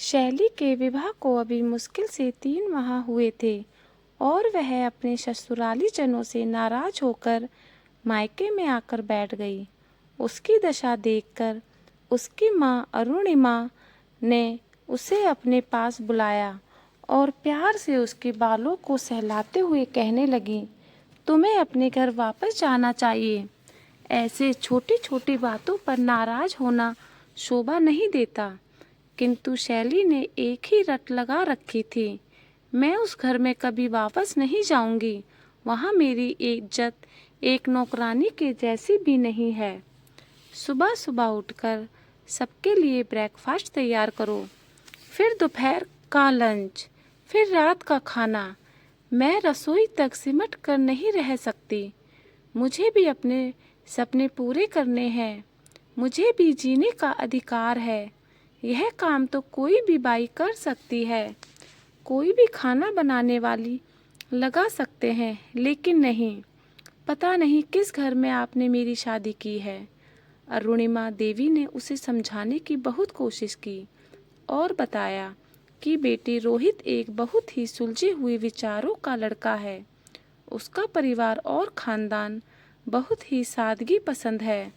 शैली के विवाह को अभी मुश्किल से 3 माह हुए थे और वह अपने ससुराली जनों से नाराज होकर मायके में आकर बैठ गई। उसकी दशा देखकर उसकी माँ अरुणिमा ने उसे अपने पास बुलाया और प्यार से उसके बालों को सहलाते हुए कहने लगी, तुम्हें अपने घर वापस जाना चाहिए। ऐसे छोटी छोटी बातों पर नाराज होना शोभा नहीं देता। किंतु शैली ने एक ही रट लगा रखी थी, मैं उस घर में कभी वापस नहीं जाऊंगी। वहाँ मेरी इज्जत एक नौकरानी के जैसी भी नहीं है। सुबह सुबह उठकर सबके लिए ब्रेकफास्ट तैयार करो, फिर दोपहर का लंच, फिर रात का खाना। मैं रसोई तक सिमट कर नहीं रह सकती। मुझे भी अपने सपने पूरे करने हैं। मुझे भी जीने का अधिकार है। यह काम तो कोई भी बाई कर सकती है। कोई भी खाना बनाने वाली लगा सकते हैं, लेकिन नहीं। पता नहीं किस घर में आपने मेरी शादी की है। अरुणिमा देवी ने उसे समझाने की बहुत कोशिश की और बताया कि बेटी रोहित एक बहुत ही सुलझे हुए विचारों का लड़का है। उसका परिवार और खानदान बहुत ही सादगी पसंद है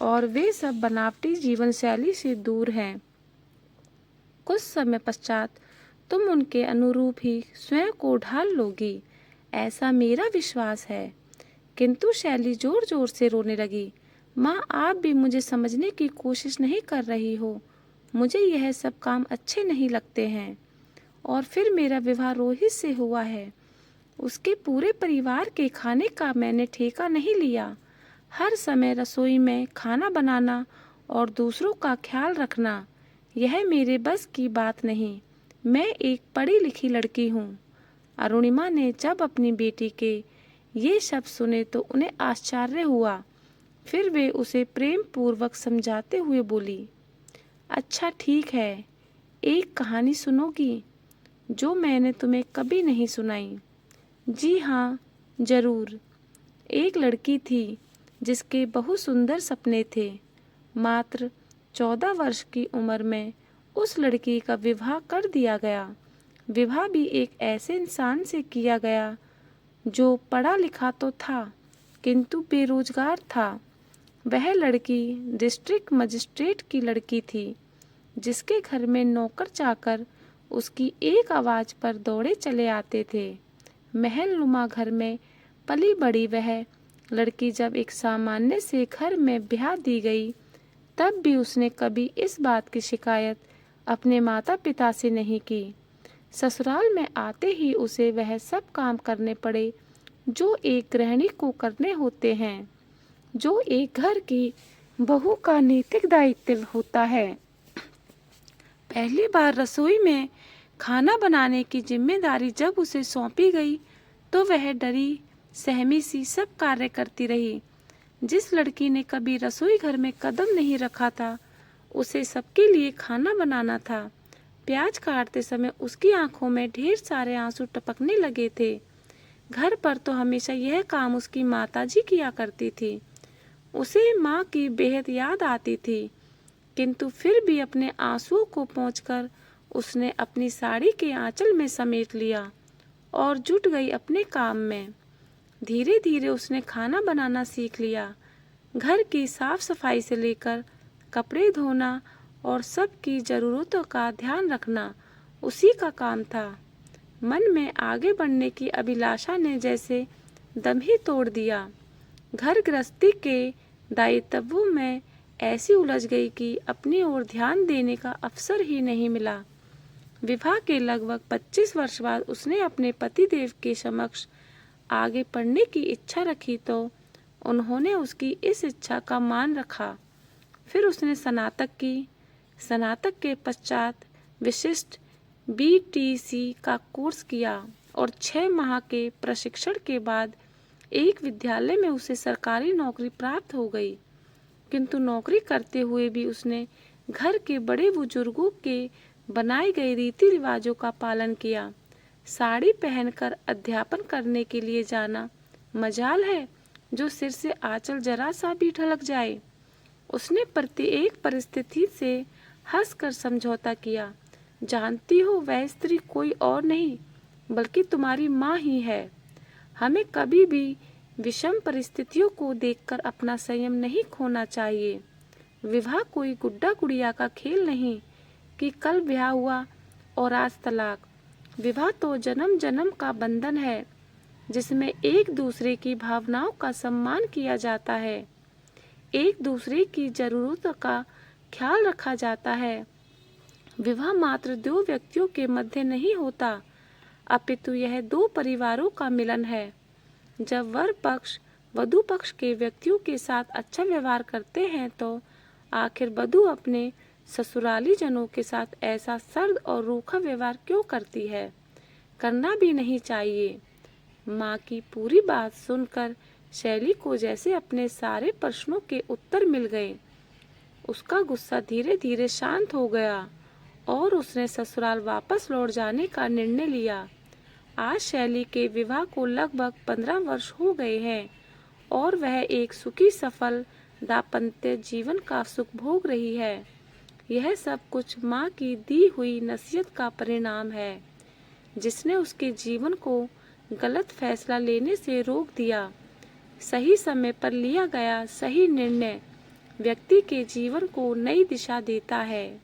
और वे सब बनावटी जीवन शैली से दूर हैं। कुछ समय पश्चात तुम उनके अनुरूप ही स्वयं को ढाल लोगी, ऐसा मेरा विश्वास है। किंतु शैली जोर जोर से रोने लगी। माँ, आप भी मुझे समझने की कोशिश नहीं कर रही हो। मुझे यह सब काम अच्छे नहीं लगते हैं। और फिर मेरा विवाह रोहित से हुआ है। उसके पूरे परिवार के खाने का मैंने ठेका नहीं लिया। हर समय रसोई में खाना बनाना और दूसरों का ख्याल रखना, यह मेरे बस की बात नहीं। मैं एक पढ़ी लिखी लड़की हूँ। अरुणिमा ने जब अपनी बेटी के ये शब्द सुने तो उन्हें आश्चर्य हुआ। फिर वे उसे प्रेम पूर्वक समझाते हुए बोली, अच्छा ठीक है, एक कहानी सुनोगी जो मैंने तुम्हें कभी नहीं सुनाई? जी हाँ, जरूर। एक लड़की थी जिसके बहुत सुंदर सपने थे। मात्र 14 वर्ष की उम्र में उस लड़की का विवाह कर दिया गया। विवाह भी एक ऐसे इंसान से किया गया जो पढ़ा लिखा तो था किंतु बेरोजगार था। वह लड़की डिस्ट्रिक्ट मजिस्ट्रेट की लड़की थी, जिसके घर में नौकर चाकर उसकी एक आवाज़ पर दौड़े चले आते थे। महल नुमा घर में पली बड़ी वह लड़की जब एक सामान्य से घर में ब्याह दी गई, तब भी उसने कभी इस बात की शिकायत अपने माता पिता से नहीं की। ससुराल में आते ही उसे वह सब काम करने पड़े जो एक गृहिणी को करने होते हैं, जो एक घर की बहू का नैतिक दायित्व होता है। पहली बार रसोई में खाना बनाने की जिम्मेदारी जब उसे सौंपी गई तो वह डरी सहमी सी सब कार्य करती रही। जिस लड़की ने कभी रसोई घर में कदम नहीं रखा था, उसे सबके लिए खाना बनाना था। प्याज काटते समय उसकी आंखों में ढेर सारे आंसू टपकने लगे थे। घर पर तो हमेशा यह काम उसकी माताजी किया करती थी। उसे माँ की बेहद याद आती थी, किंतु फिर भी अपने आंसुओं को पोंछकर उसने अपनी साड़ी के आंचल में समेट लिया और जुट गई अपने काम में। धीरे धीरे उसने खाना बनाना सीख लिया। घर की साफ सफाई से लेकर कपड़े धोना और सबकी ज़रूरतों का ध्यान रखना उसी का काम था। मन में आगे बढ़ने की अभिलाषा ने जैसे दम ही तोड़ दिया। घर गृहस्थी के दायित्वों में ऐसी उलझ गई कि अपनी ओर ध्यान देने का अवसर ही नहीं मिला। विवाह के लगभग 25 वर्ष बाद उसने अपने पतिदेव के समक्ष आगे पढ़ने की इच्छा रखी तो उन्होंने उसकी इस इच्छा का मान रखा। फिर उसने स्नातक की। स्नातक के पश्चात विशिष्ट बीटीसी का कोर्स किया और 6 माह के प्रशिक्षण के बाद एक विद्यालय में उसे सरकारी नौकरी प्राप्त हो गई। किंतु नौकरी करते हुए भी उसने घर के बड़े बुजुर्गों के बनाए गए रीति रिवाजों का पालन किया। साड़ी पहनकर अध्यापन करने के लिए जाना मजाल है जो सिर से आंचल जरा सा भी ढलक जाए। उसने प्रत्येक परिस्थिति से हंसकर समझौता किया। जानती हो वह स्त्री कोई और नहीं बल्कि तुम्हारी माँ ही है। हमें कभी भी विषम परिस्थितियों को देखकर अपना संयम नहीं खोना चाहिए। विवाह कोई गुड्डा गुड़िया का खेल नहीं कि कल ब्याह हुआ और आज तलाक। विवाह तो जन्म जन्म का बंधन है जिसमें एक दूसरे की भावनाओं का सम्मान किया जाता है, एक दूसरे की जरूरतों का ख्याल रखा जाता है। विवाह मात्र दो व्यक्तियों के मध्य नहीं होता, अपितु यह दो परिवारों का मिलन है। जब वर पक्ष वधु पक्ष के व्यक्तियों के साथ अच्छा व्यवहार करते हैं तो आखिर वधु अपने ससुराली जनों के साथ ऐसा सर्द और रूखा व्यवहार क्यों करती है? करना भी नहीं चाहिए। माँ की पूरी बात सुनकर शैली को जैसे अपने सारे प्रश्नों के उत्तर मिल गए। उसका गुस्सा धीरे धीरे शांत हो गया और उसने ससुराल वापस लौट जाने का निर्णय लिया। आज शैली के विवाह को लगभग 15 वर्ष हो गए हैं और वह एक सुखी सफल दाम्पत्य जीवन का सुख भोग रही है। यह सब कुछ माँ की दी हुई नसीहत का परिणाम है, जिसने उसके जीवन को गलत फैसला लेने से रोक दिया। सही समय पर लिया गया सही निर्णय व्यक्ति के जीवन को नई दिशा देता है।